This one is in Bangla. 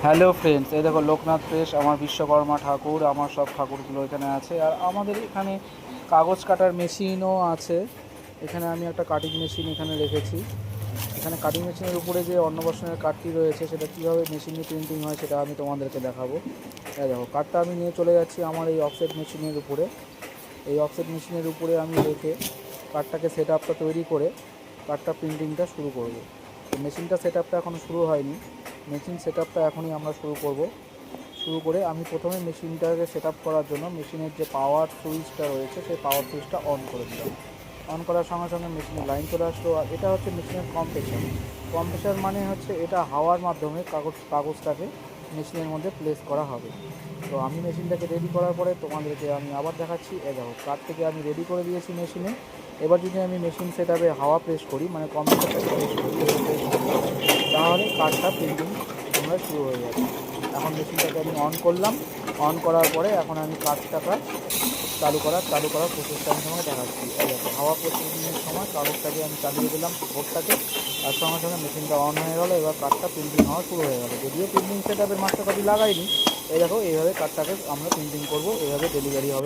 হ্যালো ফ্রেন্ডস, এই দেখো লোকনাথ প্রেস, আমার বিশ্বকর্মা ঠাকুর, আমার সব ঠাকুরগুলো এখানে আছে। আর আমাদের এখানে কাগজ কাটার মেশিনও আছে। এখানে আমি একটা কাটিং মেশিন এখানে রেখেছি। এখানে কাটিং মেশিনের উপরে যে অন্নপ্রাশনের কাঠটি রয়েছে সেটা কীভাবে মেশিনে প্রিন্টিং হয় সেটা আমি তোমাদেরকে দেখাবো। এই দেখো কাঠটা আমি নিয়ে চলে যাচ্ছি আমার এই অফসেট মেশিনের উপরে। এই অফসেট মেশিনের উপরে আমি রেখে কাঠটাকে সেট আপটা তৈরি করে কাঠটা প্রিন্টিংটা শুরু করব। তো মেশিনটা সেট আপটা এখনও শুরু হয়নি। মেশিন সেট আপটা এখনই আমরা শুরু করব। শুরু করে আমি প্রথমে মেশিনটাকে সেট আপ করার জন্য মেশিনের যে পাওয়ার সুইচটা রয়েছে সেই পাওয়ার সুইচটা অন করে দিলাম। অন করার সঙ্গে সঙ্গে মেশিনের লাইন চলে আসলো। আর এটা হচ্ছে মেশিনের কম্প্রেসার। কম্প্রেসার মানে হচ্ছে এটা হাওয়ার মাধ্যমে কাগজটাকে মেশিনের মধ্যে প্লেস করা হবে। তো আমি মেশিনটাকে রেডি করার পরে তোমাদেরকে আমি আবার দেখাচ্ছি। দেখো কাঠটাকে আমি রেডি করে দিয়েছি মেশিনে। এবার যদি আমি মেশিন সেট আপে হাওয়া প্রেস করি, মানে কম্প্রেসারটাকে প্রেস করি, তাহলে কাঠটা প্রিন্টিং আমরা শুরু হয়ে যাবে। এখন মেশিনটাকে আমি অন করলাম। অন করার পরে এখন আমি কাঠটাকা চালু করার প্রসেসটা আমি তোমাকে দেখাচ্ছি। দেখো হাওয়া প্রসেসিংয়ের সময় কাগজটাকে আমি চালিয়ে দিলাম বোর্ডটাকে, আর সঙ্গে সঙ্গে মেশিনটা অন হয়ে গেলো। এবার কাঠটা প্রিন্টিং হওয়া শুরু হয়ে গেলো। যদিও প্রিন্টিং সেট আপের মাস্টার কপি লাগাইনি। এই দেখো এইভাবে কাঠটাকে আমরা প্রিন্টিং করবো, এইভাবে ডেলিভারি হবে।